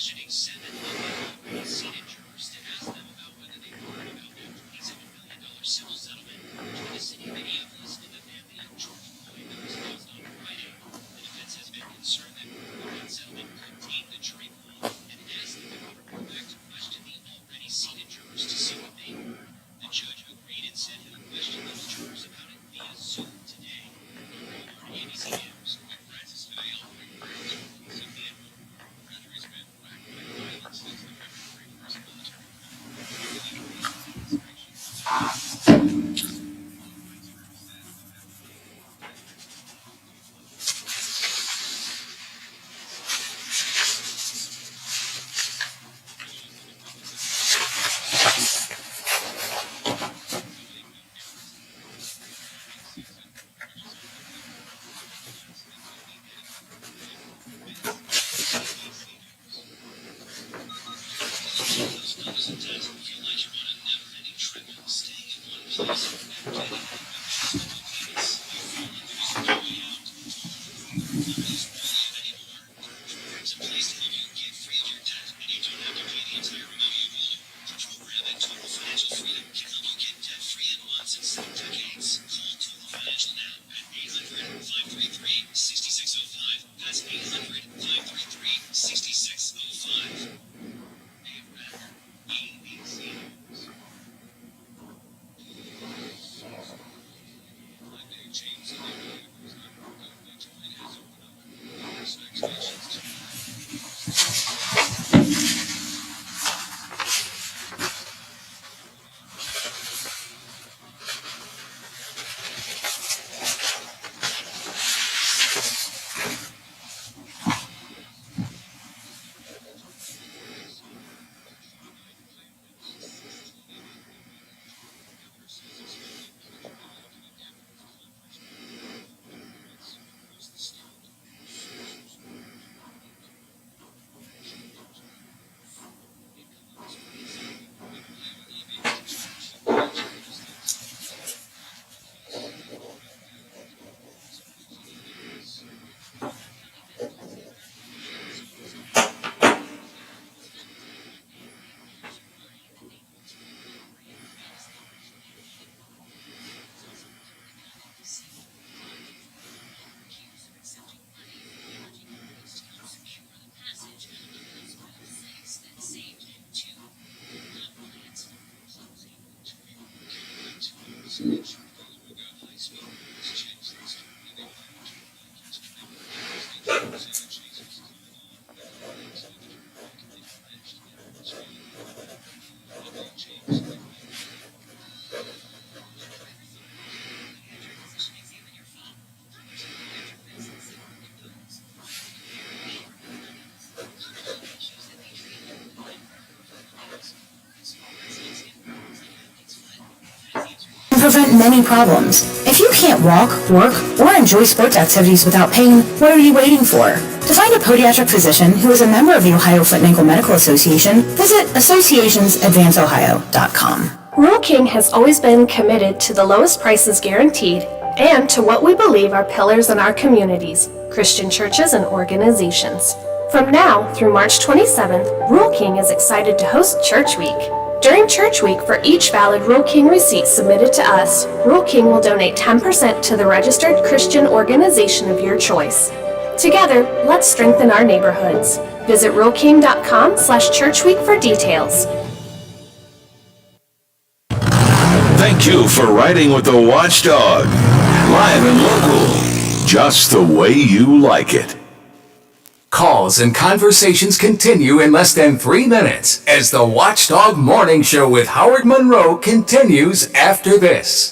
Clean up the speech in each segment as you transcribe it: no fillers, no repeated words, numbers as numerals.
questioning 7 already seated jurors to ask them about whether they heard about the $27 million civil settlement between the city of Minneapolis and the family of George Floyd that was announced on Friday. The defense has been concerned that that settlement could taint the jury pool and asked that the court report back to question the already seated jurors to see what they heard. The judge agreed and said he'll question those jurors about it via Zoom today. ABC News. Francis Fidel. Prevent many problems. If you can't walk, work, or enjoy sports activities without pain, what are you waiting for? To find a podiatric physician who is a member of the Ohio Foot and Ankle Medical Association, visit associationsadvanceohio.com. Rural King has always been committed to the lowest prices guaranteed and to what we believe are pillars in our communities, Christian churches and organizations. From now through March 27th, Rural King is excited to host Church Week. During Church Week, for each valid Rural King receipt submitted to us, Rural King will donate 10% to the registered Christian organization of your choice. Together, let's strengthen our neighborhoods. Visit ruralking.com/churchweek for details. Thank you for riding with the Watchdog. Live and local, just the way you like it. Calls and conversations continue in less than 3 minutes as the Watchdog Morning Show with Howard Monroe continues after this.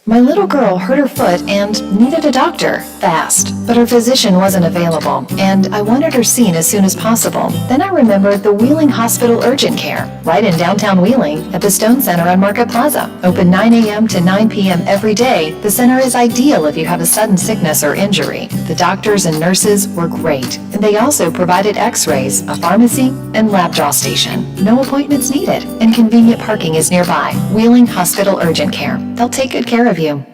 My little girl hurt her foot and needed a doctor fast, but her physician wasn't available, and I wanted her seen as soon as possible. Then I remembered the Wheeling Hospital Urgent Care, right in downtown Wheeling at the Stone Center on Market Plaza. Open 9 a.m. to 9 p.m. every day, the center is ideal if you have a sudden sickness or injury. The doctors and nurses were great, and they also provided x-rays, a pharmacy, and lab draw station. No appointments needed, and convenient parking is nearby. Wheeling Hospital Urgent Care. They'll take good care of you.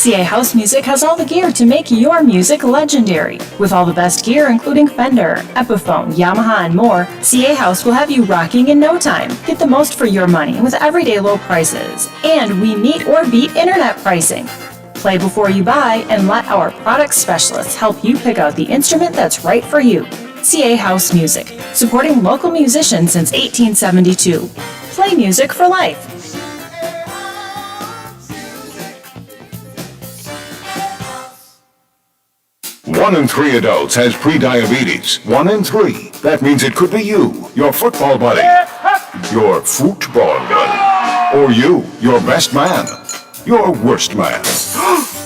CA House Music has all the gear to make your music legendary. With all the best gear including Fender, Epiphone, Yamaha, and more, CA House will have you rocking in no time. Get the most for your money with everyday low prices. And we meet or beat internet pricing. Play before you buy and let our product specialists help you pick out the instrument that's right for you. CA House Music, supporting local musicians since 1872. Play music for life. 1 in 3 adults has prediabetes. 1 in 3. That means it could be you, your football buddy, your football buddy, or you, your best man, your worst man,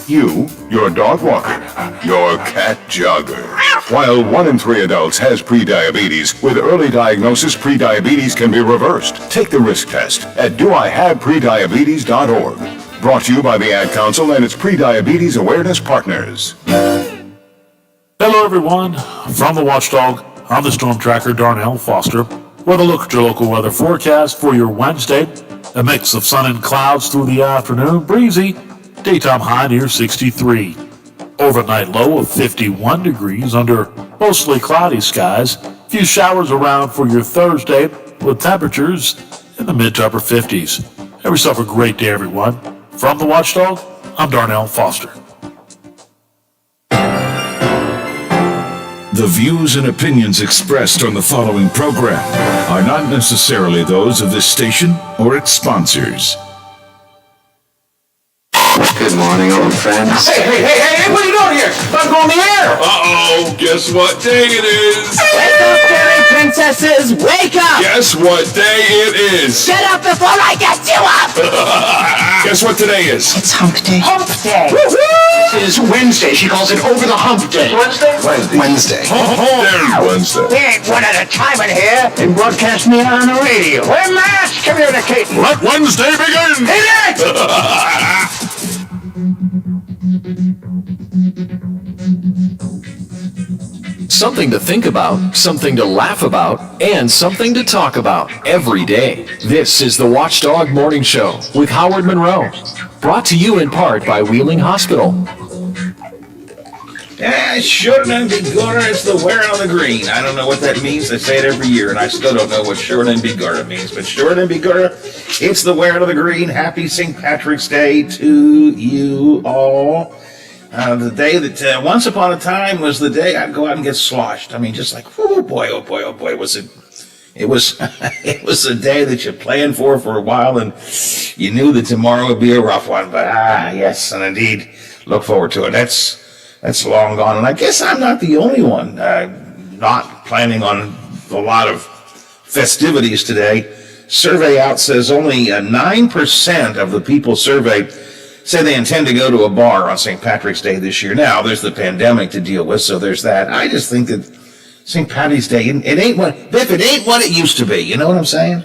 you, your dog walker, your cat jogger. While 1 in 3 adults has prediabetes, with early diagnosis, prediabetes can be reversed. Take the risk test at doihaveprediabetes.org. Brought to you by the Ad Council and its prediabetes awareness partners. Hello everyone, from the Watchdog, I'm the Storm Tracker Darnell Foster. With a look at your local weather forecast for your Wednesday. A mix of sun and clouds through the afternoon, breezy, daytime high near 63. Overnight low of 51 degrees under mostly cloudy skies. Few showers around for your Thursday with temperatures in the mid to upper 50s. Have yourself a great day everyone. From the Watchdog, I'm Darnell Foster. The views and opinions expressed on the following program are not necessarily those of this station or its sponsors. Good morning, old friends. Hey, what are you doing here? I'm going on the air. Uh-oh, guess what day it is? Wake up, fairy princesses! Wake up! Guess what day it is? Get up before I get you up! Guess what today is? It's hump day. Hump day! This is Wednesday. She calls it over the hump day. Wednesday? Wednesday. Wednesday. We ain't one at a time in here. They broadcast me on the radio. We're mass communicating. Let Wednesday begin! Hit it! Something to think about, something to laugh about, and something to talk about every day. This is the Watchdog Morning Show with Howard Monroe. Brought to you in part by Wheeling Hospital. Short and be good, it's the wearing on the green. I don't know what that means. I say it every year, and I still don't know what short and be good means. But short and be good, it's the wearing of the green. Happy St. Patrick's Day to you all. The day that once upon a time was the day I'd go out and get sloshed. I mean, just like, oh boy, was it. It was it was a day that you planned for a while, and you knew that tomorrow would be a rough one. But yes, and indeed, look forward to it. That's long gone, and I guess I'm not the only one not planning on a lot of festivities today. Survey out says only 9% of the people surveyed say they intend to go to a bar on St. Patrick's Day this year. Now, there's the pandemic to deal with, so there's that. I just think that St. Patty's Day, it ain't what it used to be. You know what I'm saying?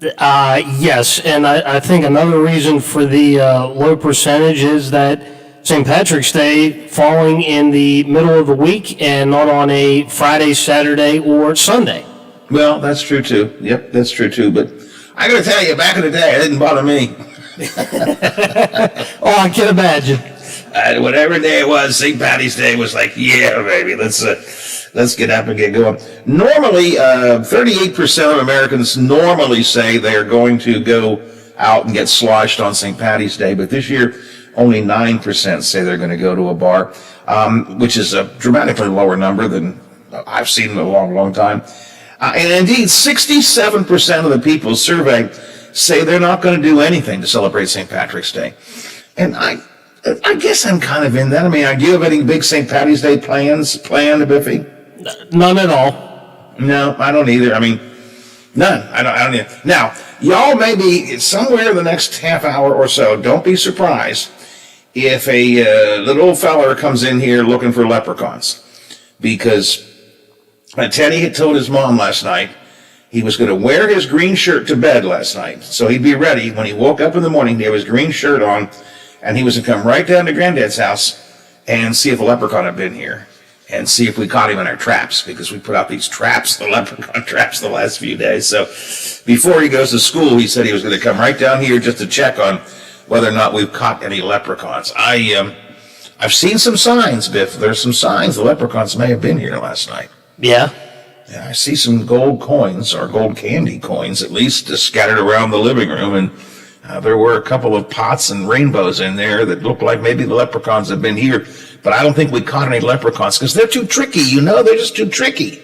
Yes, and I think another reason for the low percentage is that St. Patrick's Day falling in the middle of the week and not on a Friday, Saturday, or Sunday. Well, that's true too. Yep, that's true too. But I got to tell you, back in the day, it didn't bother me. Oh, I can imagine. Whatever day it was, St. Patty's Day was like, yeah, baby, let's get up and get going. Normally, 38% of Americans normally say they are going to go out and get sloshed on St. Patty's Day, but this year, only 9% say they're going to go to a bar, which is a dramatically lower number than I've seen in a long, long time. And indeed, 67% of the people surveyed say they're not going to do anything to celebrate St. Patrick's Day. And I guess I'm kind of in that. I mean, do you have any big St. Patty's Day planned, Biffy? None at all. No, I don't either. I mean, none. I don't either. Now, y'all may be somewhere in the next half hour or so. Don't be surprised if a little feller comes in here looking for leprechauns. Because Teddy had told his mom last night he was going to wear his green shirt to bed last night. So he'd be ready when he woke up in the morning to have his green shirt on, and he was going to come right down to Granddad's house and see if a leprechaun had been here and see if we caught him in our traps, because we put out these traps, the leprechaun traps, the last few days. So before he goes to school, he said he was going to come right down here just to check on whether or not we've caught any leprechauns. I've seen some signs, Biff. There's some signs the leprechauns may have been here last night. Yeah. Yeah, I see some gold coins, or gold candy coins at least, scattered around the living room, and there were a couple of pots and rainbows in there that looked like maybe the leprechauns have been here. But I don't think we caught any leprechauns because they're too tricky, they're just too tricky.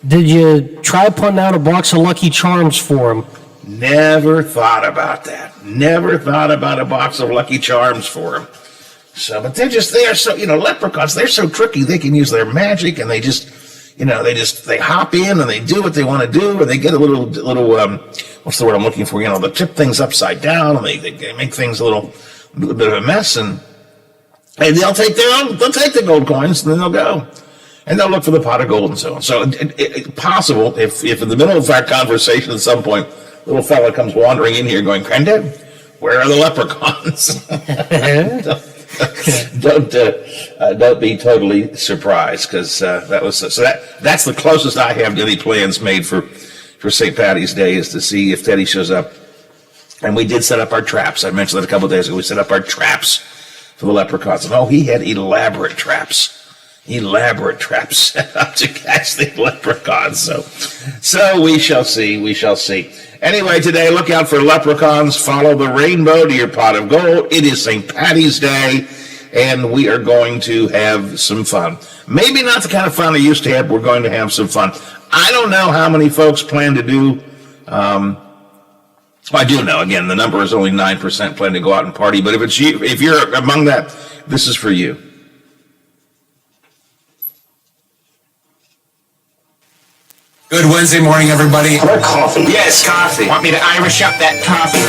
Did you try putting out a box of Lucky Charms for them? Never thought about that. Never thought about a box of Lucky Charms for them. So, but they are so, leprechauns, they're so tricky. They can use their magic, and they hop in and they do what they want to do, and they get a little, what's the word I'm looking for? They tip things upside down, and they make things a little bit of a mess, and they'll take the gold coins, and then they'll go. And they'll look for the pot of gold and so on. So it's possible if in the middle of our conversation at some point, little fella comes wandering in here going, "Granddad, where are the leprechauns?" Don't be totally surprised, because that's the closest I have to any plans made for St. Patty's Day, is to see if Teddy shows up. And we did set up our traps. I mentioned that a couple of days ago. We set up our traps for the leprechauns. And he had elaborate traps set up to catch the leprechauns. So we shall see. Anyway, today, look out for leprechauns. Follow the rainbow to your pot of gold. It is St. Patty's Day, and we are going to have some fun. Maybe not the kind of fun we used to have, but we're going to have some fun. I don't know how many folks plan to do, I do know, again, the number is only 9% plan to go out and party, but if you're among that, this is for you. Good Wednesday morning, everybody. Or coffee. Yes, coffee. Want me to Irish up that coffee?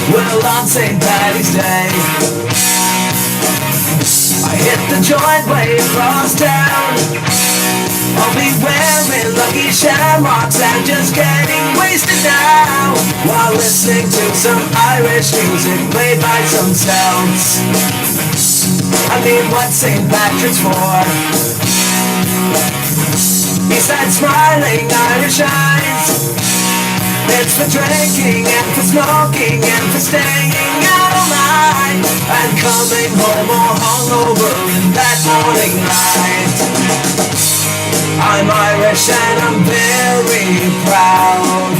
Well, on St. Patty's Day, I hit the joint way across town. I'll be wearing lucky shamrocks and just getting wasted now, while listening to some Irish music played by some Celts. I mean, what's St. Patrick's for? Besides smiling Irish eyes, it's for drinking and for smoking and for staying out all night and coming home all hungover in that morning light. I'm Irish and I'm very proud,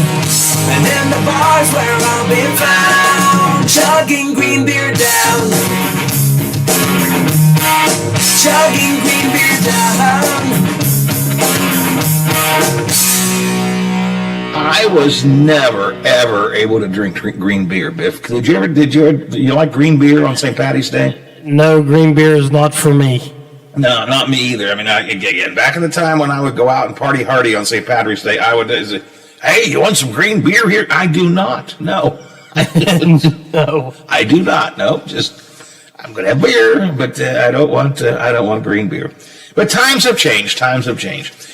and in the bars where I'll be found, chugging green beer down, chugging green beer down. I was never, ever able to drink green beer, Biff. Did you like green beer on St. Patty's Day? No, green beer is not for me. No, not me either. I mean, again, back in the time when I would go out and party hardy on St. Patrick's Day, I would say, "Hey, you want some green beer here?" I do not. No. No. I do not. No, I'm going to have beer, but I don't want green beer. But times have changed.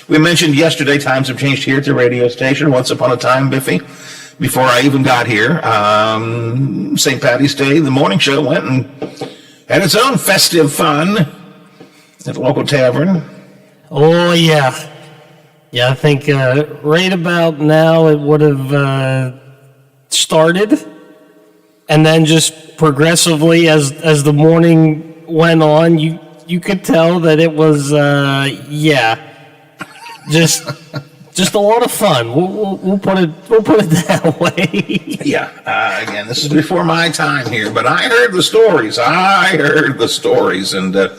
We mentioned yesterday times have changed here at the radio station. Once upon a time, Biffy, before I even got here, St. Patty's Day, the morning show went and had its own festive fun at the local tavern. Oh, yeah. Yeah, I think right about now it would have started, and then just progressively as the morning went on, you could tell that it was, just a lot of fun. We'll put it that way. Yeah. Again, this is before my time here, but I heard the stories, and it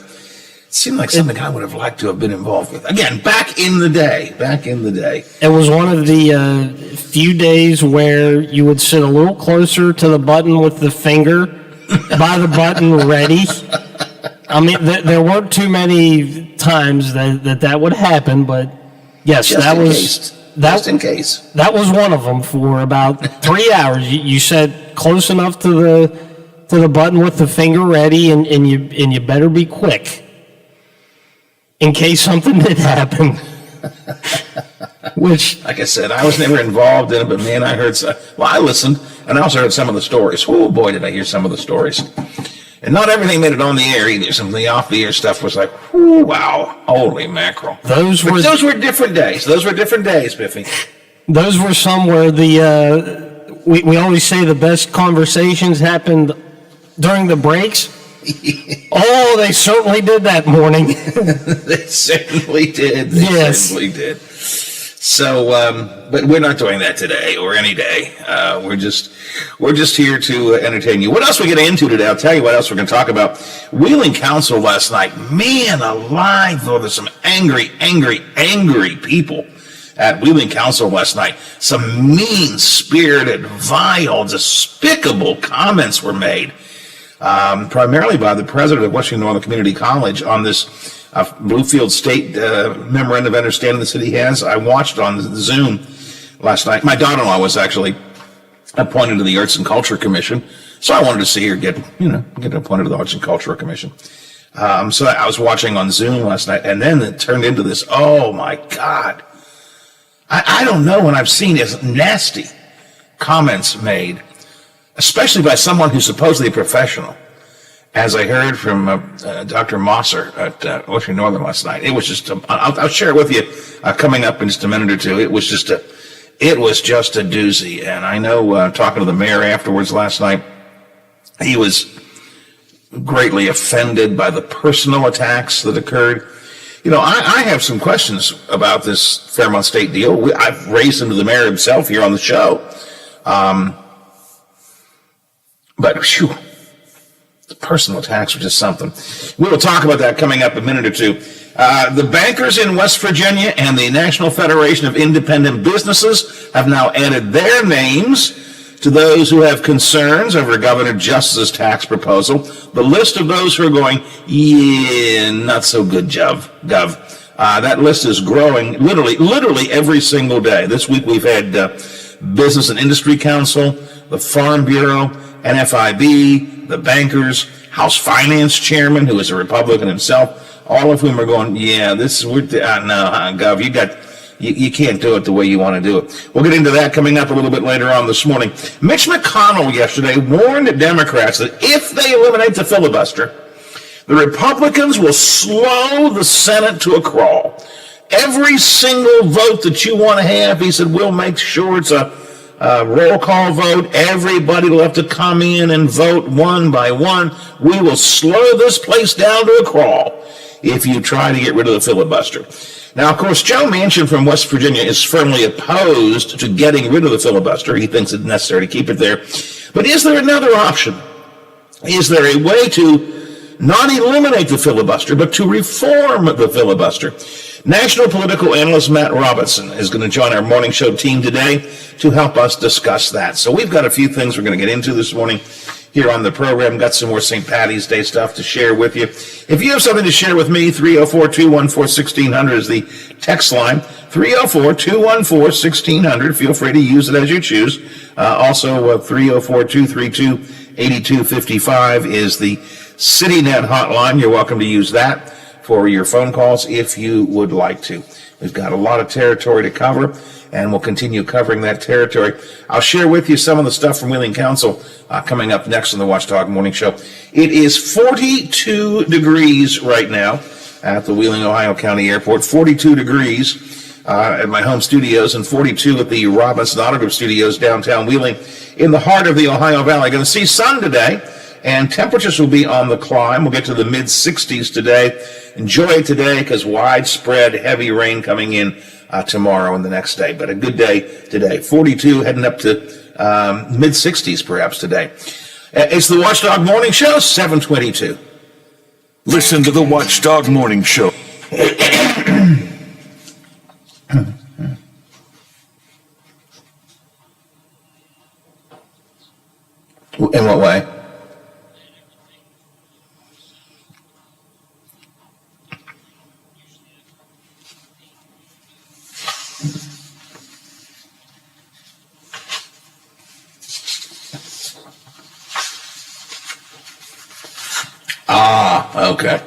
seemed like something I would have liked to have been involved with. Again, back in the day. It was one of the few days where you would sit a little closer to the button with the finger by the button ready. I mean, there weren't too many times that would happen, but yes, just in case. That was one of them for about 3 hours. You sat close enough to the button with the finger ready, and you better be quick in case something did happen. Which, like I said, I was never involved in it, but man, I listened, and I also heard some of the stories. Oh boy, did I hear some of the stories. And not everything made it on the air either. Some of the off-the-air stuff was like, whoo, wow, holy mackerel. Those were different days. Those were different days, Biffy. Those were some where we always say the best conversations happened during the breaks. Oh, they certainly did that morning. They certainly did. They certainly did. So, but we're not doing that today or any day. We're just here to entertain you. What else we get into today? I'll tell you what else we're going to talk about. Wheeling Council last night. Man alive, though, there's some angry people at Wheeling Council last night. Some mean-spirited, vile, despicable comments were made, primarily by the president of Washington Northern Community College on this Bluefield State Memorandum of Understanding the city has. I watched on Zoom last night. My daughter-in-law was actually appointed to the Arts and Culture Commission, so I wanted to see her get appointed to the Arts and Culture Commission. So I was watching on Zoom last night, and then it turned into this. Oh my God! I don't know when I've seen as nasty comments made, especially by someone who's supposedly a professional. As I heard from Dr. Mosser at Washington Northern last night, it was just, I'll share it with you coming up in just a minute or two. It was just a doozy. And I know, talking to the mayor afterwards last night, he was greatly offended by the personal attacks that occurred. You know, I have some questions about this Fairmont State deal. I've raised them to the mayor himself here on the show. But, phew. The personal attacks were just something. We will talk about that coming up in a minute or two. The bankers in West Virginia and the National Federation of Independent Businesses have now added their names to those who have concerns over Governor Justice's tax proposal. The list of those who are going, yeah, not so good, Gov. That list is growing literally every single day. This week we've had Business and Industry Council, the Farm Bureau, NFIB, the bankers, House Finance Chairman, who is a Republican himself, all of whom are going, yeah, Gov, you can't do it the way you want to do it. We'll get into that coming up a little bit later on this morning. Mitch McConnell yesterday warned Democrats that if they eliminate the filibuster, the Republicans will slow the Senate to a crawl. Every single vote that you want to have, he said, we'll make sure it's a roll call vote. Everybody will have to come in and vote one by one. We will slow this place down to a crawl if you try to get rid of the filibuster. Now, of course, Joe Manchin from West Virginia is firmly opposed to getting rid of the filibuster. He thinks it's necessary to keep it there. But is there another option? Is there a way to not eliminate the filibuster, but to reform the filibuster? National political analyst Matt Robinson is going to join our morning show team today to help us discuss that. So we've got a few things we're going to get into this morning here on the program. Got some more St. Patty's Day stuff to share with you. If you have something to share with me, 304-214-1600 is the text line. 304-214-1600. Feel free to use it as you choose. Also, 304-232-8255 is the CityNet hotline. You're welcome to use that for your phone calls if you would like to. We've got a lot of territory to cover, and we'll continue covering that territory. I'll share with you some of the stuff from Wheeling Council coming up next on the Watchdog Morning Show. It is 42 degrees right now at the Wheeling, Ohio County Airport, 42 degrees at my home studios, and 42 at the Robinson Auto Group Studios downtown Wheeling in the heart of the Ohio Valley. Going to see sun today, and temperatures will be on the climb. We'll get to the mid-60s today. Enjoy it today because widespread heavy rain coming in tomorrow and the next day. But a good day today. 42 heading up to mid-60s perhaps today. It's the Watchdog Morning Show, 722. Listen to the Watchdog Morning Show. In what way? Okay.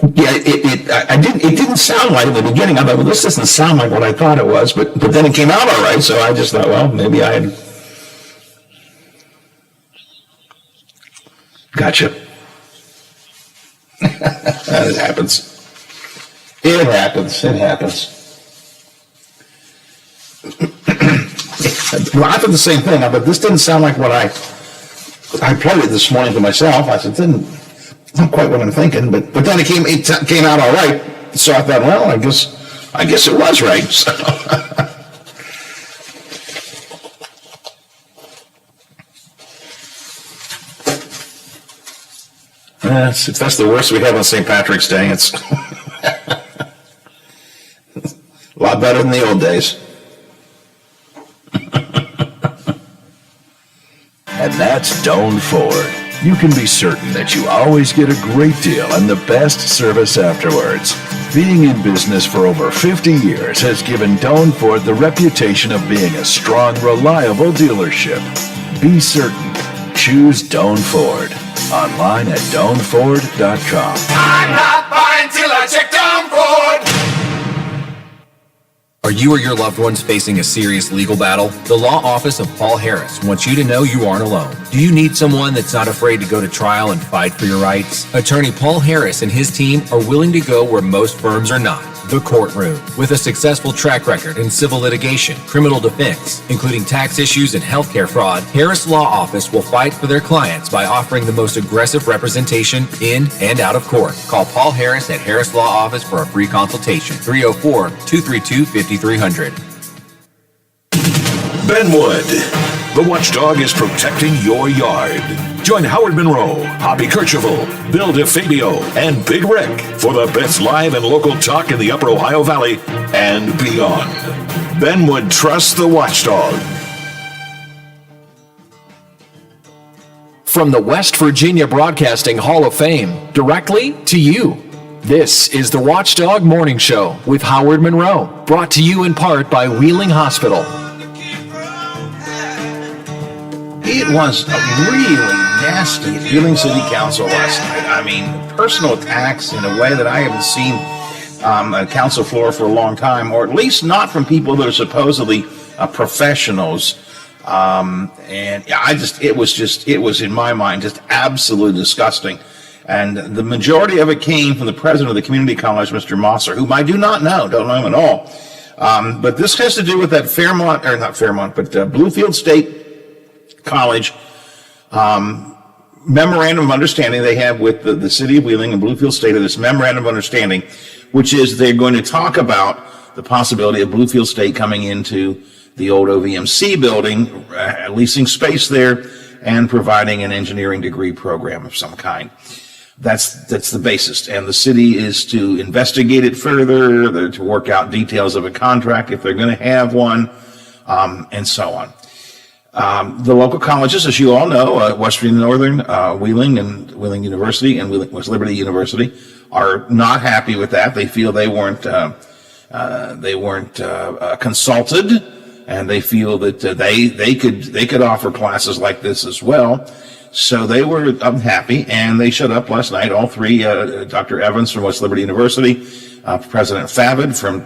Yeah, it didn't sound right in the beginning. I thought, well, this doesn't sound like what I thought it was, but then it came out all right, so I just thought, well, maybe I had... Gotcha. It happens. It happens. Well, I thought the same thing, but this didn't sound like what I played it this morning to myself. I said, not quite what I'm thinking, but then it came out all right. So I thought, well, I guess it was right. So. If that's the worst we have on St. Patrick's Day, it's a lot better than the old days. And that's Doan Ford. You can be certain that you always get a great deal and the best service afterwards. Being in business for over 50 years has given Doan Ford the reputation of being a strong, reliable dealership. Be certain. Choose Doan Ford. Online at DoanFord.com. I'm not buying till I check Doan Ford. Are you or your loved ones facing a serious legal battle? The law office of Paul Harris wants you to know you aren't alone. Do you need someone that's not afraid to go to trial and fight for your rights? Attorney Paul Harris and his team are willing to go where most firms are not. The courtroom. With a successful track record in civil litigation, criminal defense, including tax issues and healthcare fraud, Harris Law Office will fight for their clients by offering the most aggressive representation in and out of court. Call Paul Harris at Harris Law Office for a free consultation. 304-232-5300. Benwood. The Watchdog is protecting your yard. Join Howard Monroe, Hoppy Kercheval, Bill DeFabio, and Big Rick for the best live and local talk in the Upper Ohio Valley and beyond. Benwood trusts the Watchdog. From the West Virginia Broadcasting Hall of Fame, directly to you. This is the Watchdog Morning Show with Howard Monroe, brought to you in part by Wheeling Hospital. It was really nasty at Wheeling City Council last night. I mean, personal attacks in a way that I haven't seen a council floor for a long time, or at least not from people that are supposedly professionals. And it was in my mind just absolutely disgusting. And the majority of it came from the president of the community college, Mr. Mosser, whom I do not know, don't know him at all. But this has to do with that Bluefield State College memorandum of understanding they have with the city of Wheeling and Bluefield State, of this memorandum of understanding, which is they're going to talk about the possibility of Bluefield State coming into the old OVMC building, leasing space there, and providing an engineering degree program of some kind. That's the basis. And the city is to investigate it further, to work out details of a contract if they're going to have one, and so on. The local colleges, as you all know, West Virginia Northern, Wheeling and Wheeling University and West Liberty University, are not happy with that. They feel they weren't consulted, and they feel that they could offer classes like this as well. So they were unhappy, and they showed up last night. All three: Dr. Evans from West Liberty University, President Favid from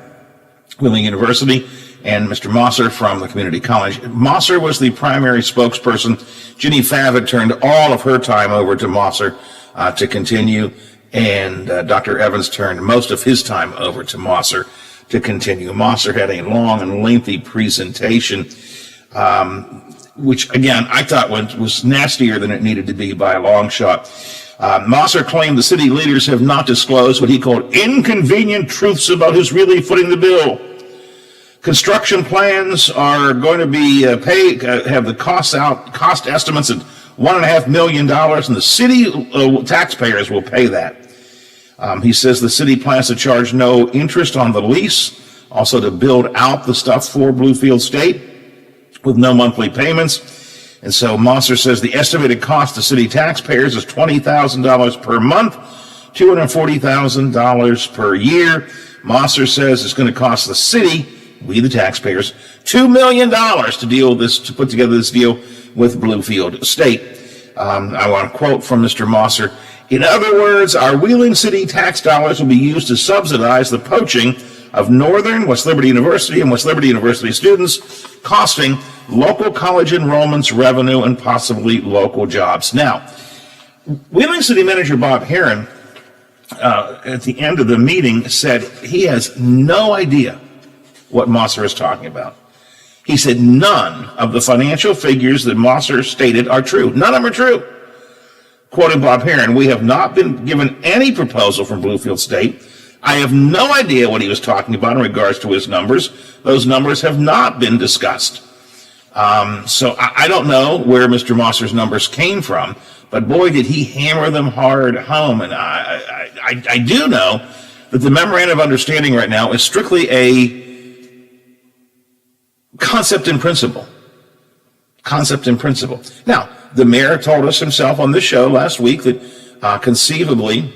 Wheeling University, and Mr. Mosser from the community college. Mosser was the primary spokesperson. Ginny Favid turned all of her time over to Mosser to continue, and Dr. Evans turned most of his time over to Mosser to continue. Mosser had a long and lengthy presentation, which, again, I thought was nastier than it needed to be by a long shot. Mosser claimed the city leaders have not disclosed what he called inconvenient truths about who's really footing the bill. Construction plans are going to be have the cost estimates at $1.5 million, and the city taxpayers will pay that. He says the city plans to charge no interest on the lease, also to build out the stuff for Bluefield State with no monthly payments. And so Mosser says the estimated cost to city taxpayers is $20,000 per month, $240,000 per year. Mosser says it's going to cost the city, we the taxpayers, $2 million to put together this deal with Bluefield State. I want to quote from Mr. Mosser: In other words, our Wheeling City tax dollars will be used to subsidize the poaching of Northern, West Liberty University, and West Liberty University students, costing local college enrollments, revenue, and possibly local jobs. Now, Wheeling City Manager Bob Heron, at the end of the meeting, said he has no idea what Mosser is talking about. He said none of the financial figures that Mosser stated are true. None of them are true. Quoting Bob Heron, "We have not been given any proposal from Bluefield State. I have no idea what he was talking about in regards to his numbers. Those numbers have not been discussed." So I don't know where Mr. Mosser's numbers came from, but boy, did he hammer them hard home. And I do know that the memorandum of understanding right now is strictly a concept and principle. Concept and principle. Now, the mayor told us himself on this show last week that conceivably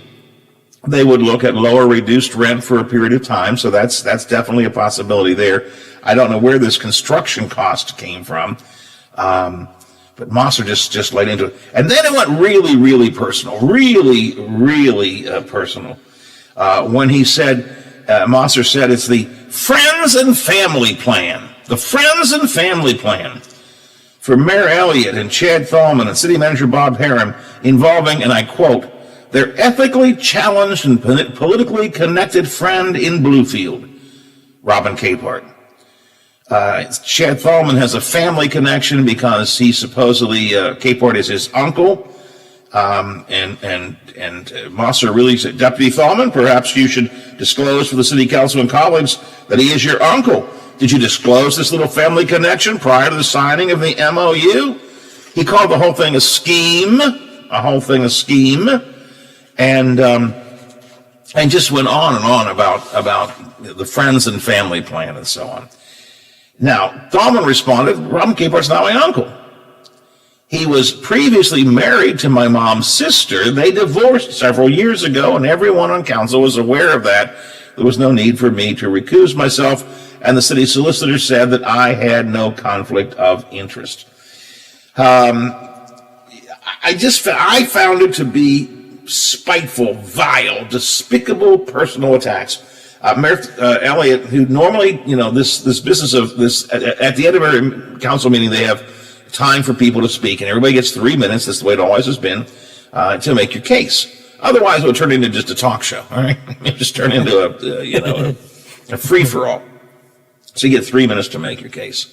they would look at lower reduced rent for a period of time, so that's definitely a possibility there. I don't know where this construction cost came from, but Mosser just laid into it. And then it went really, really personal, really personal. When he said, Mosser said it's the Friends and Family Plan. The Friends and Family Plan for Mayor Elliott and Chad Thalman and City Manager Bob Heron, involving, and I quote, "their ethically challenged and politically connected friend in Bluefield, Robin Capehart." Chad Thalman has a family connection because he supposedly, Capehart is his uncle, and Mosser really said, "Deputy Thalman, perhaps you should disclose for the city council and colleagues that he is your uncle. Did you disclose this little family connection prior to the signing of the MOU?" He called the whole thing a scheme, and just went on and on about the Friends and Family Plan and so on. Now, Thalman responded, "Robin Capehart's not my uncle. He was previously married to my mom's sister. They divorced several years ago, and everyone on council was aware of that. There was no need for me to recuse myself, and the city solicitor said that I had no conflict of interest." I found it to be spiteful, vile, despicable personal attacks. Mayor Elliott, who normally, this business of this, at the end of every council meeting, they have time for people to speak, and everybody gets 3 minutes. That's the way it always has been, to make your case. Otherwise, it would turn into just a talk show, all right? It just turn into a free-for-all. So you get 3 minutes to make your case.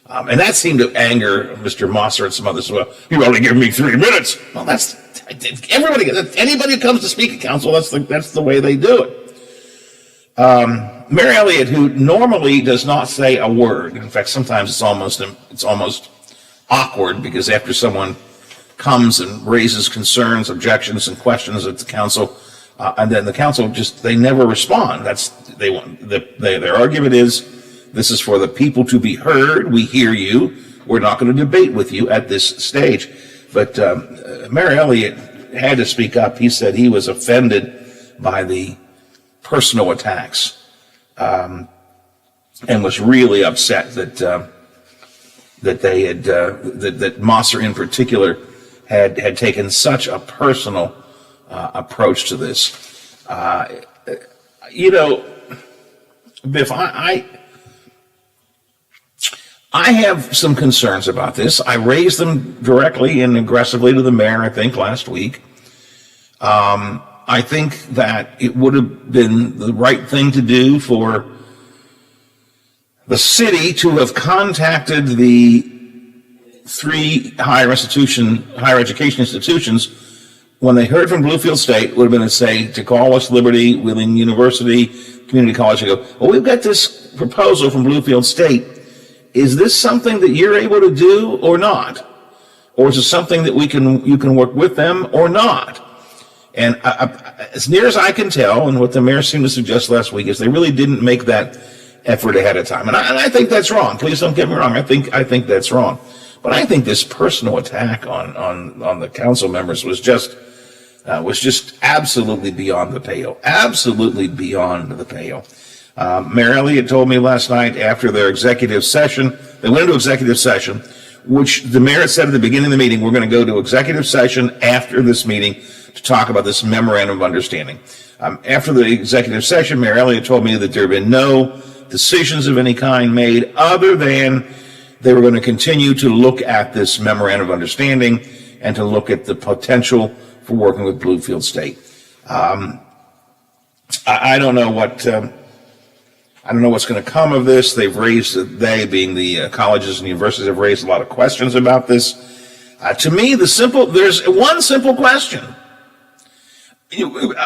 And that seemed to anger Mr. Mosser and some others as well. "You only give me 3 minutes." Well, that's anybody who comes to speak at council, that's the way they do it. Mayor Elliott, who normally does not say a word, in fact, sometimes it's almost awkward, because after someone comes and raises concerns, objections, and questions at the council, and then the council they never respond. Their argument is, this is for the people to be heard. We hear you. We're not going to debate with you at this stage. But Mayor Elliott had to speak up. He said he was offended by the personal attacks, and was really upset that they had that Mosser in particular had taken such a personal approach to this. Biff, I have some concerns about this. I raised them directly and aggressively to the mayor, I think, last week. I think that it would have been the right thing to do for the city to have contacted the 3 higher education institutions when they heard from Bluefield State. Would have been to call West Liberty, Wheeling University, Community College, and go, "Well, we've got this proposal from Bluefield State. Is this something that you're able to do or not? Or is it something that you can work with them or not?" And as near as I can tell, and what the mayor seemed to suggest last week, is they really didn't make that effort ahead of time. And I think that's wrong. Please don't get me wrong. I think that's wrong. But I think this personal attack on the council members was just absolutely beyond the pale. Absolutely beyond the pale. Mayor Elliott told me last night after their executive session, they went into executive session, which the mayor said at the beginning of the meeting, "We're going to go to executive session after this meeting to talk about this memorandum of understanding. After the executive session, Mayor Elliott told me that there have been no decisions of any kind made other than they were going to continue to look at this memorandum of understanding and to look at the potential for working with Bluefield State. I don't know what I don't know what's going to come of this. They being the colleges and universities, have raised a lot of questions about this. To me, there's one simple question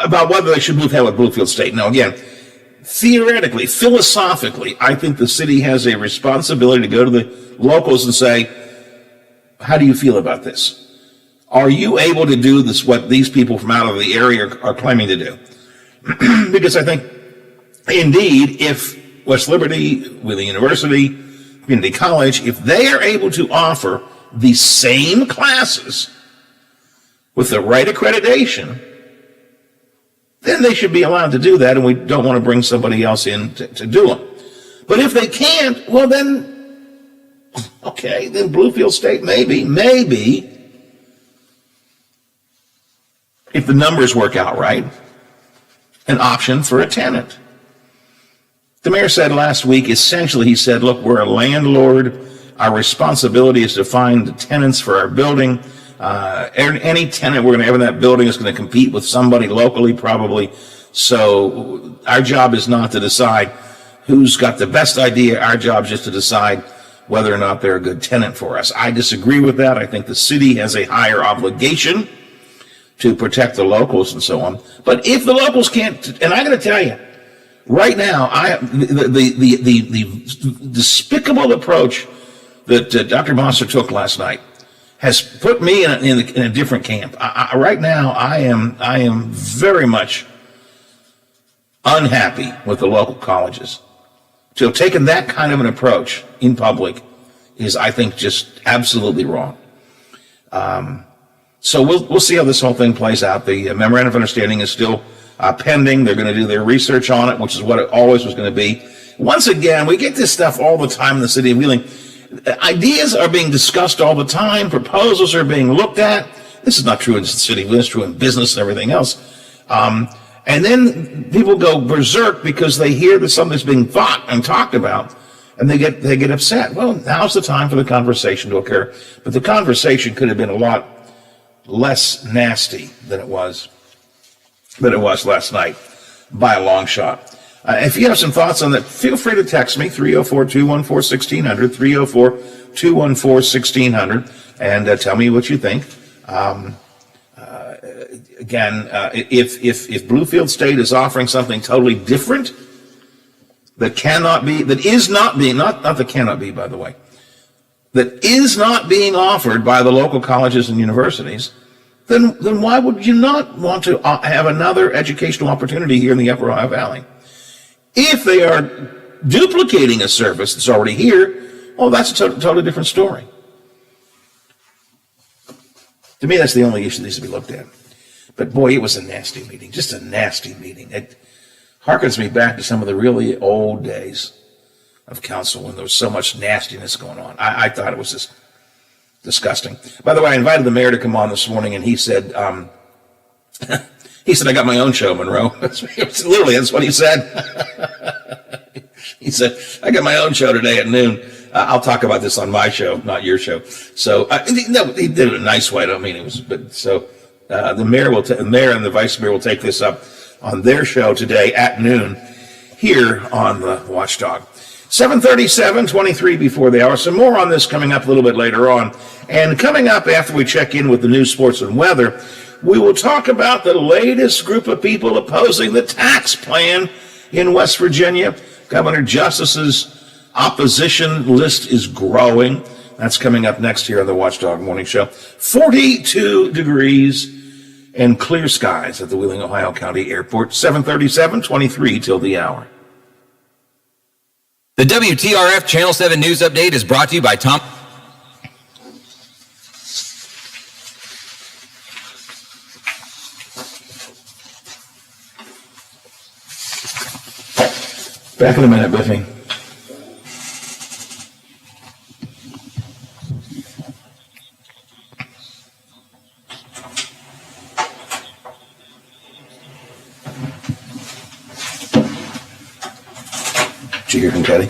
about whether they should move ahead with Bluefield State. Now, again, theoretically, philosophically, I think the city has a responsibility to go to the locals and say, how do you feel about this? Are you able to do this, what these people from out of the area are claiming to do? Because I think, indeed, if West Liberty, with the university, community college, if they are able to offer the same classes with the right accreditation, then they should be allowed to do that, and we don't want to bring somebody else in to do them. But if they can't, well then, okay, then Bluefield State maybe, if the numbers work out right, an option for a tenant. The mayor said last week, essentially, he said, look, we're a landlord. Our responsibility is to find the tenants for our building. Any tenant we're going to have in that building is going to compete with somebody locally, probably. So our job is not to decide who's got the best idea. Our job is just to decide whether or not they're a good tenant for us. I disagree with that. I think the city has a higher obligation to protect the locals and so on. But if the locals can't, and I got to tell you, right now, the despicable approach that Dr. Monster took last night has put me in a different camp. Right now, I am very much unhappy with the local colleges. To have taken that kind of an approach in public is, I think, just absolutely wrong. So we'll see how this whole thing plays out. The memorandum of understanding is still pending. They're going to do their research on it, which is what it always was going to be. Once again, we get this stuff all the time in the city of Wheeling. Ideas are being discussed all the time. Proposals are being looked at. This is not true in the city of Wheeling. It's true in business and everything else. And then people go berserk because they hear that something's being thought and talked about, and they get upset. Well, now's the time for the conversation to occur. But the conversation could have been a lot less nasty than it was last night by a long shot. If you have some thoughts on that, feel free to text me, 304-214-1600, 304-214-1600, and tell me what you think. Again, if Bluefield State is offering something totally different that is not being offered by the local colleges and universities, then why would you not want to have another educational opportunity here in the Upper Ohio Valley? If they are duplicating a service that's already here, well, that's a totally different story. To me, that's the only issue that needs to be looked at. But boy, it was a nasty meeting, just a nasty meeting. It harkens me back to some of the really old days of council when there was so much nastiness going on. I thought it was just disgusting. By the way, I invited the mayor to come on this morning, and he said, I got my own show, Monroe. Literally, that's what he said. He said, I got my own show today at noon. I'll talk about this on my show, not your show. So, no, he did it in a nice way. I don't mean it was, but so the mayor and the vice mayor will take this up on their show today at noon here on the Watchdog. 7:37, 23 before the hour. Some more on this coming up a little bit later on. And coming up after we check in with the news, sports, and weather, we will talk about the latest group of people opposing the tax plan in West Virginia. Governor Justice's opposition list is growing. That's coming up next here on the Watchdog Morning Show. 42 degrees and clear skies at the Wheeling, Ohio County Airport. 7:37, 23 till the hour. The WTRF Channel 7 News Update is brought to you by Tom. Back in a minute, Biffy. Did you hear from Teddy?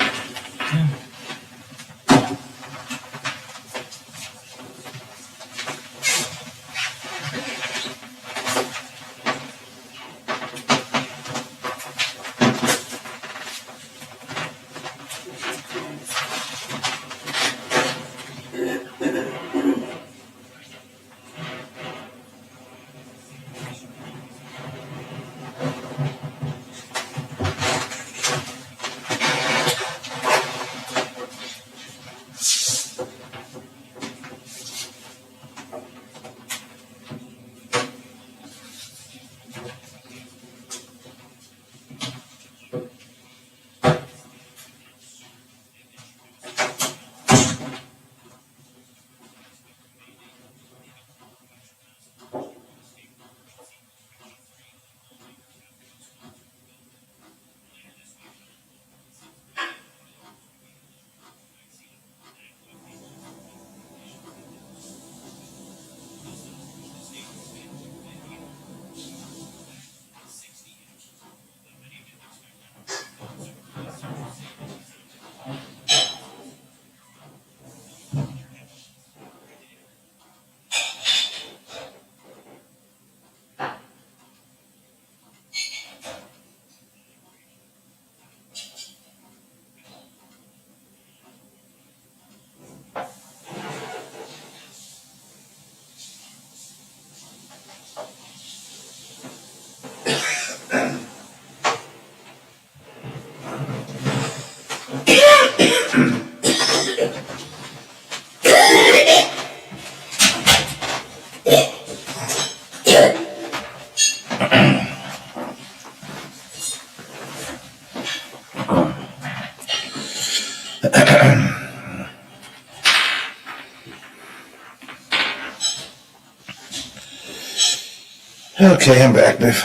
Okay, I'm back, Biff.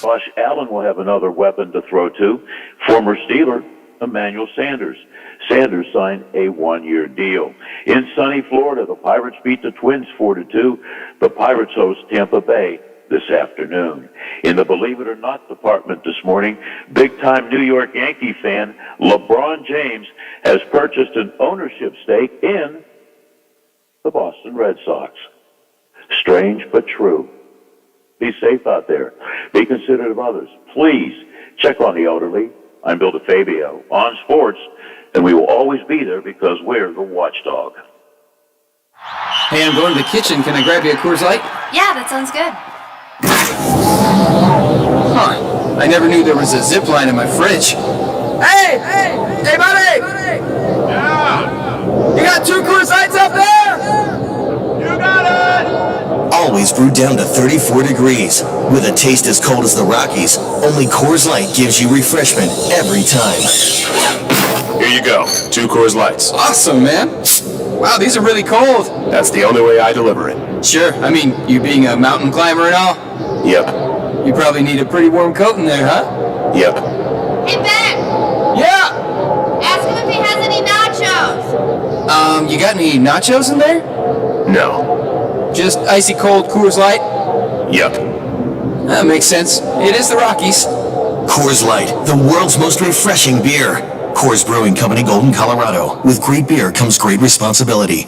Josh Allen will have another weapon to throw to. Former Steeler, Emmanuel Sanders. Sanders signed a one-year deal. In sunny Florida, the Pirates beat the Twins 4-2. The Pirates host Tampa Bay this afternoon. In the Believe It or Not department this morning, big-time New York Yankee fan LeBron James has purchased an ownership stake in the Boston Red Sox. Strange but true. Be safe out there. Be considerate of others. Please check on the elderly. I'm Bill DeFabio on sports, and we will always be there because we're the watchdog. Hey, I'm going to the kitchen. Can I grab you a Coors Light? Yeah, that sounds good. Huh. I never knew there was a zip line in my fridge. Hey, buddy! Yeah! You got 2 Coors Lights up there? You got it! Always brewed down to 34 degrees. With a taste as cold as the Rockies, only Coors Light gives you refreshment every time. Here you go. 2 Coors Lights. Awesome, man. Wow, these are really cold. That's the only way I deliver it. Sure. I mean, you being a mountain climber and all? Yep. You probably need a pretty warm coat in there, huh? Yep. Hey, Ben! Yeah! Ask him if he has any nachos. You got any nachos in there? No. Just icy cold Coors Light? Yep. That makes sense. It is the Rockies. Coors Light, the world's most refreshing beer. Coors Brewing Company, Golden, Colorado. With great beer comes great responsibility.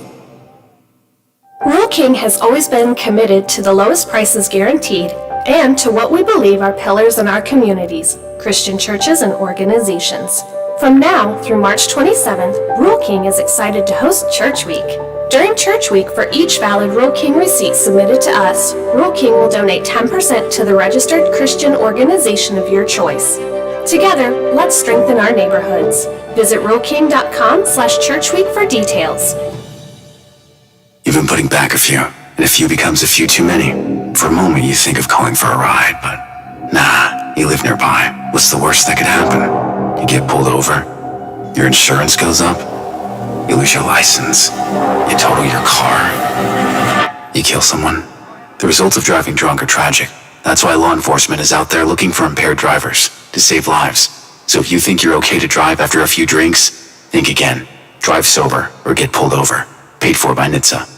Rural King has always been committed to the lowest prices guaranteed and to what we believe are pillars in our communities, Christian churches and organizations. From now through March 27th, Rural King is excited to host Church Week. During Church Week, for each valid Rural King receipt submitted to us, Rural King will donate 10% to the registered Christian organization of your choice. Together, let's strengthen our neighborhoods. Visit ruralking.com/churchweek for details. You've been putting back a few, and a few becomes a few too many. For a moment, you think of calling for a ride, but nah, you live nearby. What's the worst that could happen? You get pulled over, your insurance goes up, you lose your license, you total your car, you kill someone. The results of driving drunk are tragic. That's why law enforcement is out there looking for impaired drivers. to save lives. So if you think you're okay to drive after a few drinks, think again. Drive sober or get pulled over. Paid for by NHTSA.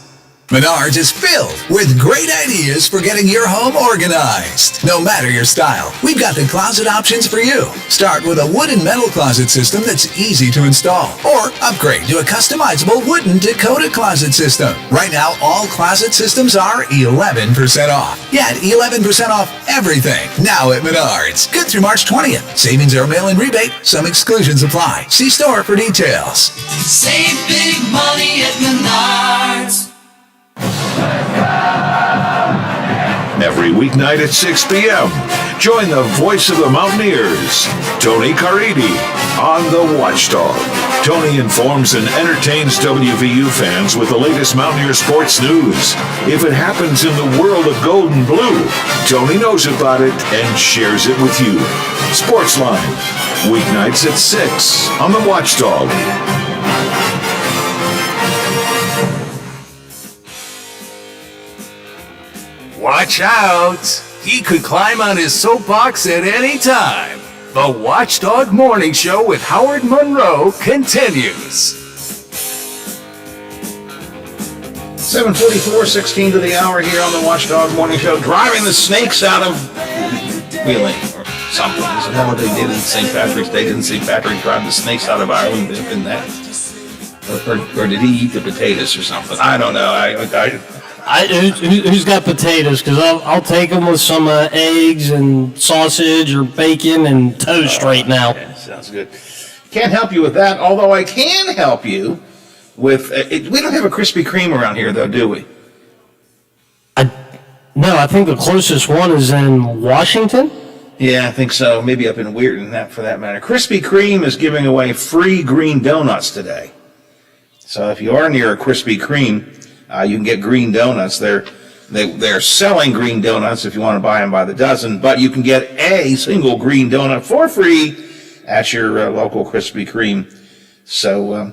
Menards is filled with great ideas for getting your home organized. No matter your style, we've got the closet options for you. Start with a wooden metal closet system that's easy to install, or upgrade to a customizable wooden Dakota closet system. Right now, all closet systems are 11% off. Get 11% off everything now at Menards. Good through March 20th. Savings are mail-in rebate. Some exclusions apply. See store for details. Save big money at Menards. Every weeknight at 6 p.m., join the voice of the Mountaineers, Tony Caridi, on The Watchdog. Tony informs and entertains WVU fans with the latest Mountaineer sports news. If it happens in the world of gold and blue, Tony knows about it and shares it with you. Sportsline, weeknights at 6 on The Watchdog. Watch out! He could climb on his soapbox at any time. The Watchdog Morning Show with Howard Monroe continues. 7:44, 16 to the hour here on the Watchdog Morning Show. Driving the snakes out of Wheeling or something. Isn't that what they did in St. Patrick's Day? Didn't St. Patrick drive the snakes out of Ireland in that? Or did he eat the potatoes or something? I don't know. Who's got potatoes? Because I'll take them with some eggs and sausage or bacon and toast right now. Yeah, sounds good. Can't help you with that, although I can help you with... we don't have a Krispy Kreme around here, though, do we? No, I think the closest one is in Washington. Yeah, I think so. Maybe up in Weirton, for that matter. Krispy Kreme is giving away free green donuts today. So if you are near a Krispy Kreme... you can get green donuts. They're selling green donuts if you want to buy them by the dozen, but you can get a single green donut for free at your local Krispy Kreme. So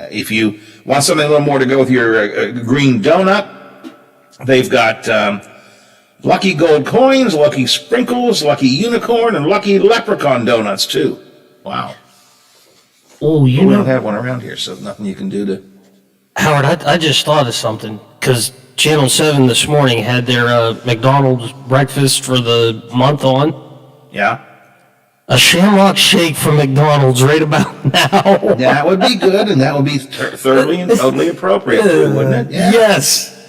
if you want something a little more to go with your green donut, they've got Lucky Gold Coins, Lucky Sprinkles, Lucky Unicorn, and Lucky Leprechaun donuts too. Wow. Oh, we don't have one around here, so nothing you can do to... Howard, I just thought of something, because Channel 7 this morning had their McDonald's breakfast for the month on. Yeah. A Shamrock Shake from McDonald's right about now. That would be good, and that would be thoroughly and totally appropriate, wouldn't it? Yeah.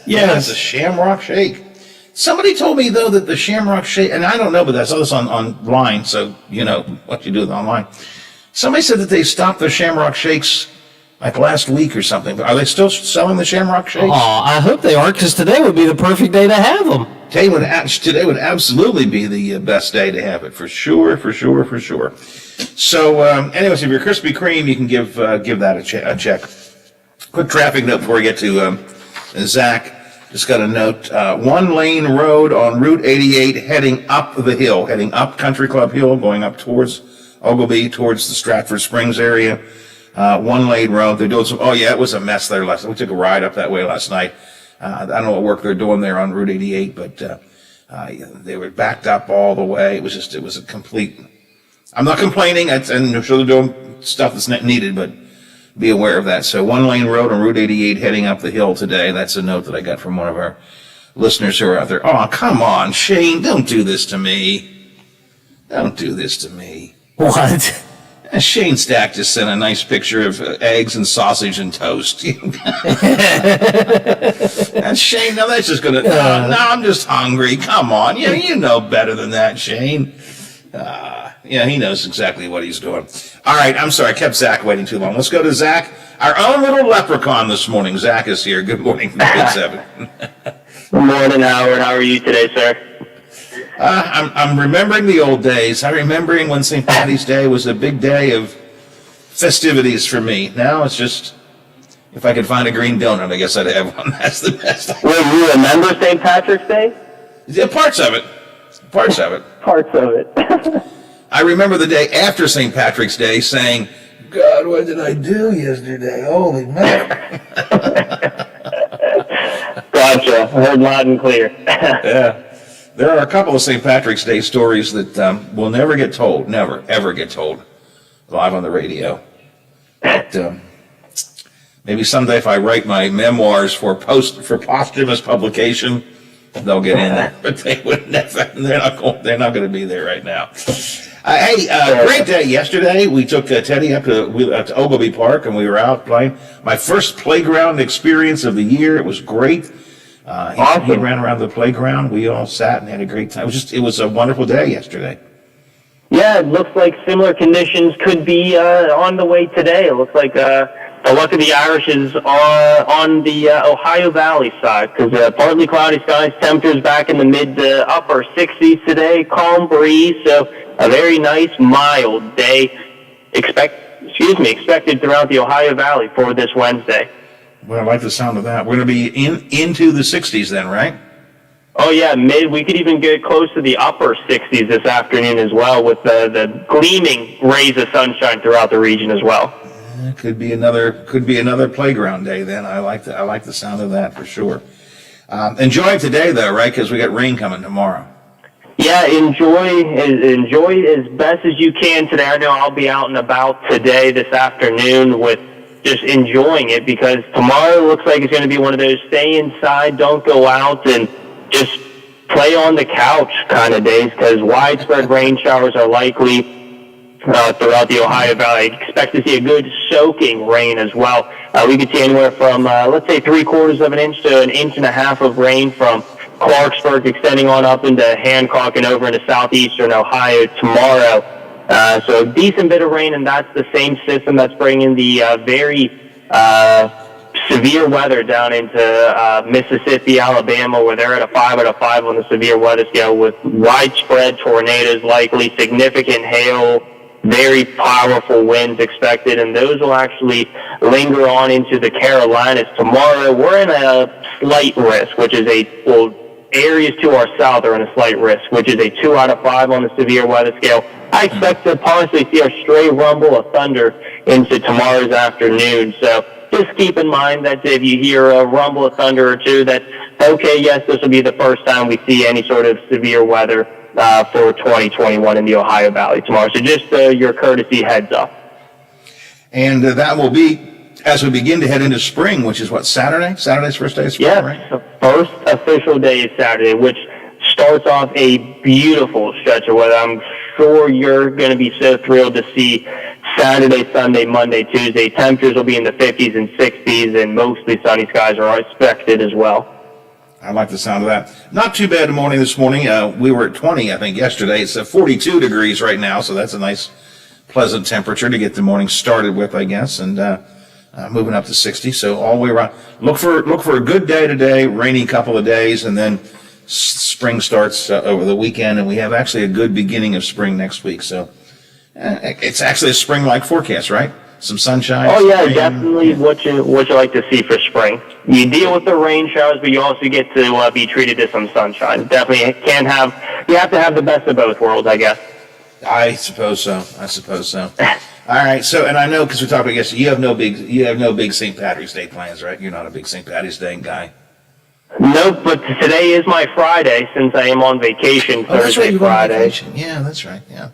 Yes. A Shamrock Shake. Somebody told me, though, that the Shamrock Shake, and I don't know, but I saw this online, so you know what you do with online. Somebody said that they stopped the Shamrock Shakes like last week or something. Are they still selling the Shamrock Shakes? Oh, I hope they are, because today would be the perfect day to have them. Today would absolutely be the best day to have it, for sure. So, anyways, if you're Krispy Kreme, you can give that a check. Quick traffic note before we get to Zach. Just got a note. One-lane road on Route 88 heading up the hill, heading up Country Club Hill, going up towards Ogilvie, towards the Stratford Springs area. One-lane road. They're doing some... Oh, yeah, it was a mess there last night. We took a ride up that way last night. I don't know what work they're doing there on Route 88, but they were backed up all the way. It was a complete... I'm not complaining, and I'm sure they're doing stuff that's needed, but be aware of that. So one-lane road on Route 88 heading up the hill today. That's a note that I got from one of our listeners who are out there. Oh, come on, Shane, don't do this to me. Don't do this to me. What? Shane Stack just sent a nice picture of eggs and sausage and toast. And Shane, now that's just going to... No, I'm just hungry. Come on. You know better than that, Shane. He knows exactly what he's doing. All right, I'm sorry. I kept Zach waiting too long. Let's go to Zach. Our own little leprechaun this morning. Zach is here. Good morning, Big 7. Good morning, Howard. How are you today, sir? I'm remembering the old days. I'm remembering when St. Patty's Day was a big day of festivities for me. Now it's just, if I could find a green donut, I guess I'd have one. That's the best. Well, you remember St. Patrick's Day? Yeah, parts of it. Parts of it. I remember the day after St. Patrick's Day saying, God, what did I do yesterday? Holy man. Gotcha. I heard loud and clear. Yeah. There are a couple of St. Patrick's Day stories that will never get told, never, ever get told live on the radio. But maybe someday if I write my memoirs for posthumous publication, they'll get in there. But they would never. They're not going to be there right now. Great day yesterday. We took Teddy up to Ogilvy Park, and we were out playing. My first playground experience of the year. It was great. He ran around the playground. We all sat and had a great time. It was a wonderful day yesterday. Yeah, it looks like similar conditions could be on the way today. It looks like the luck of the Irish is on the Ohio Valley side, because partly cloudy skies, temperatures back in the mid to upper 60s today, calm breeze, so a very nice mild day expected throughout the Ohio Valley for this Wednesday. Well, I like the sound of that. We're going to be into the 60s then, right? Oh, yeah, we could even get close to the upper 60s this afternoon as well, with the gleaming rays of sunshine throughout the region as well. Could be another playground day then. I like the sound of that for sure. Enjoy today though, right? Because we got rain coming tomorrow. Yeah, enjoy as best as you can today. I know I'll be out and about today, this afternoon, with just enjoying it, because tomorrow looks like it's going to be one of those stay inside, don't go out, and just play on the couch kind of days, because widespread rain showers are likely throughout the Ohio Valley. I expect to see a good soaking rain as well. We could see anywhere from, let's say, 3/4 of an inch to 1.5 inches of rain from Clarksburg, extending on up into Hancock and over into southeastern Ohio tomorrow. So a decent bit of rain, and that's the same system that's bringing the very severe weather down into Mississippi, Alabama, where they're at a 5 out of 5 on the severe weather scale, with widespread tornadoes likely, significant hail, very powerful winds expected, and those will actually linger on into the Carolinas tomorrow. We're in a slight risk, which is areas to our south are in a slight risk, which is a 2 out of 5 on the severe weather scale. I expect to possibly see a stray rumble of thunder into tomorrow's afternoon. So just keep in mind that if you hear a rumble of thunder or two, that, okay, yes, this will be the first time we see any sort of severe weather for 2021 in the Ohio Valley tomorrow. So just your courtesy heads up. And that will be as we begin to head into spring, which is what, Saturday? Saturday's first day of spring, right? The first official day is Saturday, which starts off a beautiful stretch of weather. I'm sure you're going to be so thrilled to see Saturday, Sunday, Monday, Tuesday. Temperatures will be in the 50s and 60s, and mostly sunny skies are expected as well. I like the sound of that. Not too bad morning this morning. We were at 20, I think, yesterday. It's 42 degrees right now, so that's a nice, pleasant temperature to get the morning started with, I guess, and moving up to 60. So all the way around. Look for a good day today, rainy couple of days, and then spring starts over the weekend, and we have actually a good beginning of spring next week. So it's actually a spring-like forecast, right? Some sunshine. Oh yeah, definitely what you like to see for spring. You deal with the rain showers, but you also get to be treated to some sunshine. Definitely you have to have the best of both worlds, I guess. I suppose so. All right. So, and I know, because we talked about yesterday, you have no big St. Patrick's Day plans, right? You're not a big St. Patrick's Day guy. Nope, but today is my Friday, since I am on vacation Thursday, Friday. Yeah, that's right. Yeah.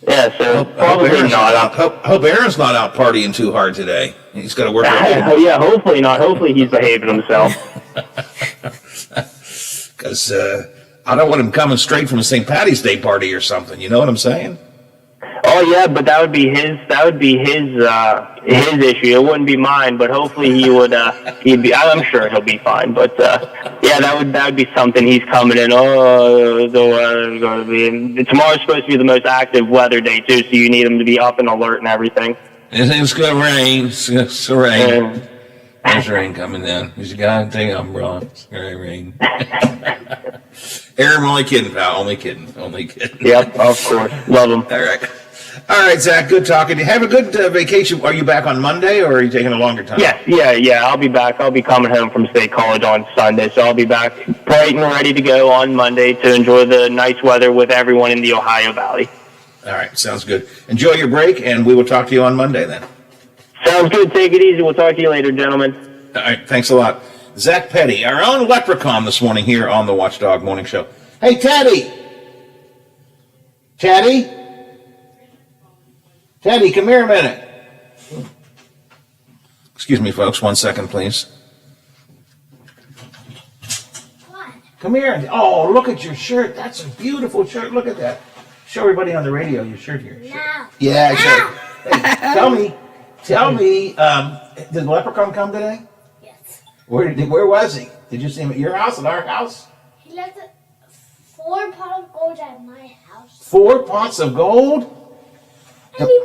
Yeah, so probably not. Hope Aaron's not out partying too hard today. He's got to work. Yeah, hopefully not. Hopefully he's behaving himself. Because I don't want him coming straight from a St. Patty's Day party or something. You know what I'm saying? Oh yeah, but that would be his issue. It wouldn't be mine. But hopefully he would. I'm sure he'll be fine. But yeah, that would be something. He's coming in. Oh, the weather's going to be. Tomorrow's supposed to be the most active weather day too. So you need him to be up and alert and everything. It's going to rain. It's rain. There's rain coming down. There's a goddamn umbrella. It's going to rain. Aaron, I'm only kidding, pal. Only kidding. Yep, of course. Love him. All right, Zach. Good talking to you. Have a good vacation. Are you back on Monday, or are you taking a longer time? Yeah. I'll be back. I'll be coming home from State College on Sunday, so I'll be back bright and ready to go on Monday to enjoy the nice weather with everyone in the Ohio Valley. All right, sounds good. Enjoy your break, and we will talk to you on Monday then. Sounds good. Take it easy. We'll talk to you later, gentlemen. All right, thanks a lot. Zach Petty, our own leprechaun this morning here on the Watchdog Morning Show. Hey, Teddy. Teddy? Teddy, come here a minute. Excuse me, folks. 1 second, please. Come here. Oh, look at your shirt. That's a beautiful shirt. Look at that. Show everybody on the radio your shirt here. No. Yeah, sure. Hey, tell me, did the leprechaun come today? Yes. Where was he? Did you see him at your house, at our house? He left 4 pots of gold at my house. 4 pots of gold? And he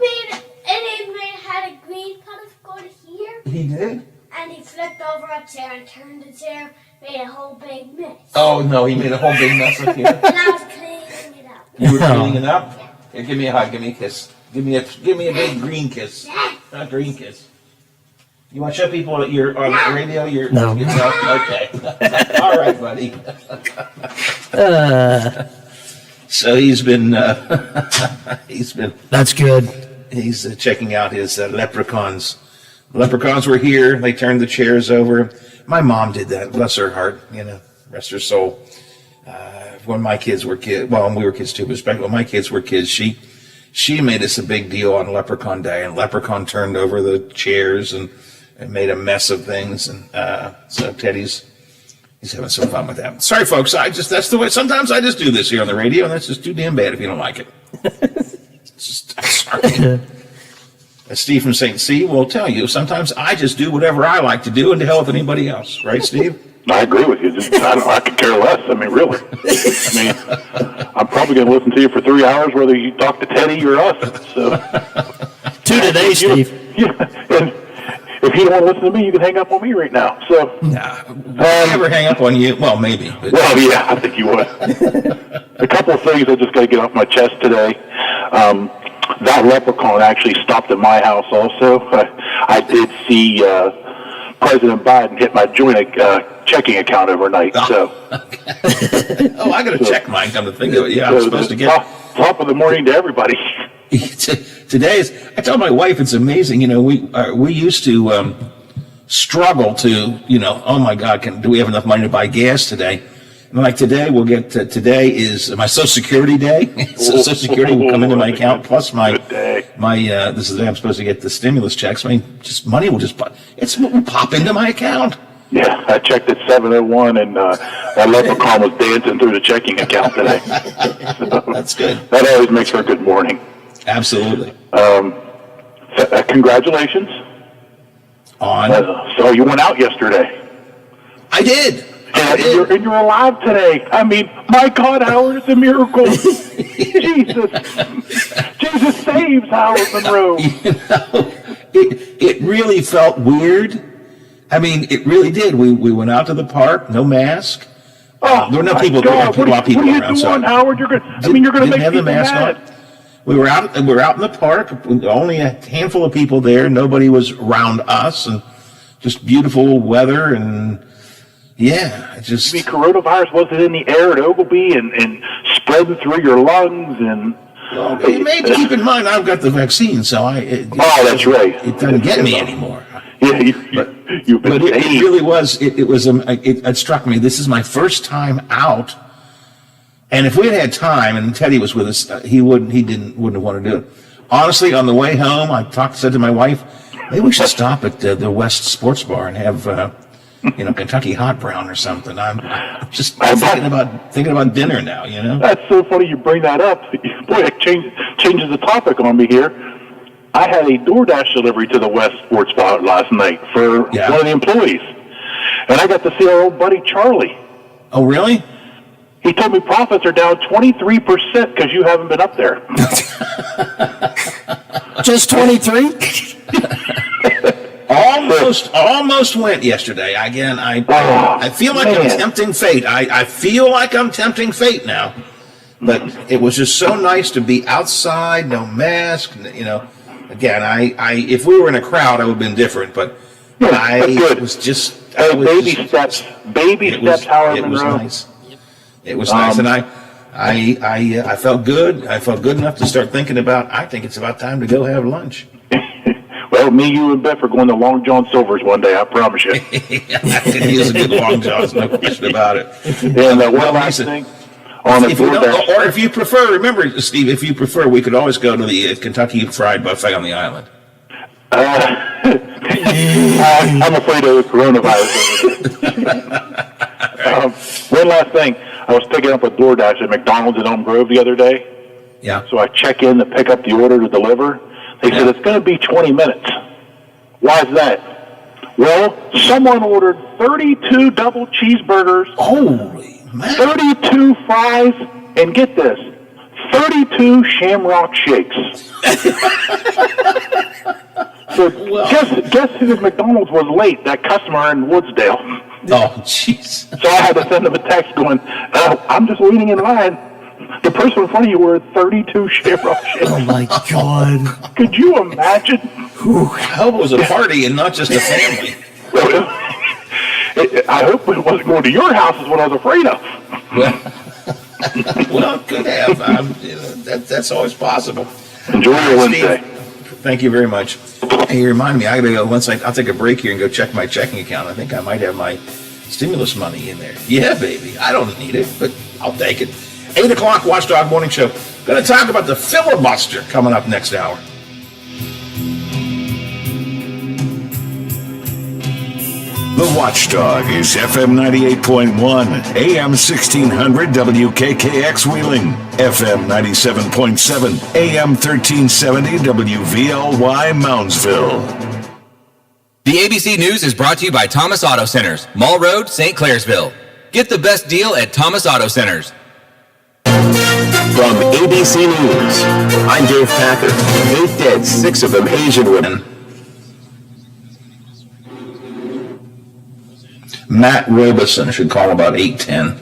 had a green pot of gold here. He did? And he flipped over a chair and turned the chair, made a whole big mess. Oh, no, he made a whole big mess up here. And I was cleaning it up. You were cleaning it up? Here, give me a hug, give me a kiss. Give me a big green kiss. A green kiss. You want to show people that you're on the radio? No. Okay. All right, buddy. So he's been. That's good. He's checking out his leprechauns. Leprechauns were here. They turned the chairs over. My mom did that. Bless her heart. Rest her soul. When my kids were kids, well, and we were kids too, but especially when my kids were kids, she made us a big deal on Leprechaun Day, and Leprechaun turned over the chairs and made a mess of things, and so Teddy's having some fun with that. Sorry, folks, that's the way. Sometimes I just do this here on the radio, and that's just too damn bad if you don't like it. I'm sorry. As Steve from St. C will tell you, sometimes I just do whatever I like to do, and to hell with anybody else, right, Steve? I agree with you. I could care less. I mean, really. I'm probably going to listen to you for 3 hours, whether you talk to Teddy or us. So 2 today, Steve. Yeah, and if you don't want to listen to me, you can hang up on me right now. So never hang up on you. Well, maybe. But. Well, yeah, I think you would. A couple of things I just got to get off my chest today. That leprechaun actually stopped at my house also. I did see President Biden hit my joint checking account overnight. So. Okay. Oh, I got to check mine. Come to think of it, yeah, I'm supposed to get top of the morning to everybody. Today is. I told my wife it's amazing. We used to struggle to. Oh my God, do we have enough money to buy gas today? And like today, we'll get. Today is my Social Security day. So Social Security will come into my account plus my. This is the day I'm supposed to get the stimulus checks. I mean, just money will just will pop into my account. Yeah, I checked at 7:01, and that leprechaun was dancing through the checking account today. So that's good. That always makes for a good morning. Absolutely. Congratulations. On. So you went out yesterday. I did. And you're alive today. I mean, my God, Howard, it's a miracle. Jesus saves Howard Monroe. It really felt weird. I mean, it really did. We went out to the park, no mask. There were no people. There were a lot of people around. What are you doing, Howard? You're going to make people mad. We were out in the park. Only a handful of people there. Nobody was around us, and just beautiful weather and. Yeah, just. I mean, coronavirus wasn't in the air at Ogilvy and spreading through your lungs and. Well, maybe keep in mind I've got the vaccine, so that's right. It doesn't get me anymore. Yeah, you've been. But it really was. It struck me. This is my first time out, and if we had time and Teddy was with us, he wouldn't have wanted to do it. Honestly, on the way home, said to my wife, maybe we should stop at the West Sports Bar and have. Kentucky hot brown or something. I'm just thinking about dinner now. That's so funny you bring that up. Boy, it changes the topic on me here. I had a DoorDash delivery to the West Sports Bar last night for one of the employees, and I got to see our old buddy Charlie. Oh, really? He told me profits are down 23% because you haven't been up there. Just 23? Almost went yesterday. Again, I feel like I'm tempting fate. I feel like I'm tempting fate now. But it was just so nice to be outside, no mask. Again, if we were in a crowd, I would have been different. But it was just baby steps, Howard Monroe. It was nice. It was nice, and I felt good. I felt good enough to start thinking about. I think it's about time to go have lunch. Well, me, you, and Beth are going to Long John Silver's one day, I promise you. He is a good Long John's, no question about it. And one last thing, on if or if you prefer, remember, Steve, if you prefer, we could always go to the Kentucky Fried Buffet on the island. I'm afraid of coronavirus. One last thing. I was picking up a DoorDash at McDonald's in Elm Grove the other day. Yeah. So I check in to pick up the order to deliver. They said it's going to be 20 minutes. Why is that? Well, someone ordered 32 double cheeseburgers. Holy man. 32 fries, and get this, 32 Shamrock shakes. So guess whose McDonald's was late? That customer in Woodsdale. Oh, jeez. So I had to send him a text going, I'm just waiting in line. The person in front of you ordered 32 Shamrock shakes. Oh, my God. Could you imagine? I hope it was a party and not just a family. I hope it wasn't going to your house is what I was afraid of. Well, it could have. That's always possible. Enjoy your Wednesday. Thank you very much. Hey, you remind me, I gotta go I'll take a break here and go check my checking account. I think I might have my stimulus money in there. Yeah, baby. I don't need it, but I'll take it. 8 o'clock, Watchdog Morning Show. Gonna talk about the filibuster coming up next hour. The Watchdog is FM 98.1, AM 1600 WKKX Wheeling, FM 97.7, AM 1370 WVLY Moundsville. The ABC News is brought to you by Thomas Auto Centers, Mall Road, St. Clairsville. Get the best deal at Thomas Auto Centers. From ABC News, I'm Dave Packer. 8 dead, 6 of them Asian women. Matt Robeson should call about 8:10.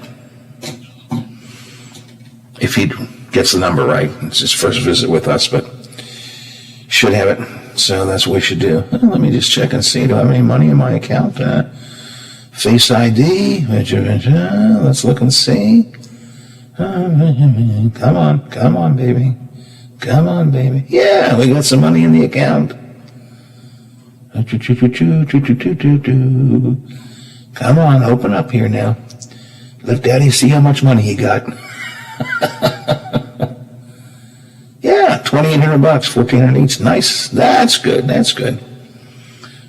If he gets the number right. It's his first visit with us, but should have it. So that's what we should do. Let me just check and see. Do I have any money in my account? Face ID. Let's look and see. Come on, baby. Come on, baby. Yeah, we got some money in the account. Come on, open up here now. Let Daddy see how much money he got. Yeah, $2,800, $1,400 each. Nice. That's good. That's good.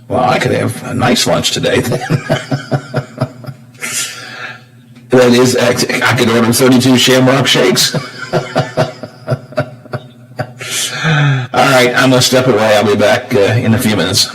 Well, I could have a nice lunch today then. That is, I could order 32 Shamrock shakes. All right, I'm going to step away. I'll be back in a few minutes.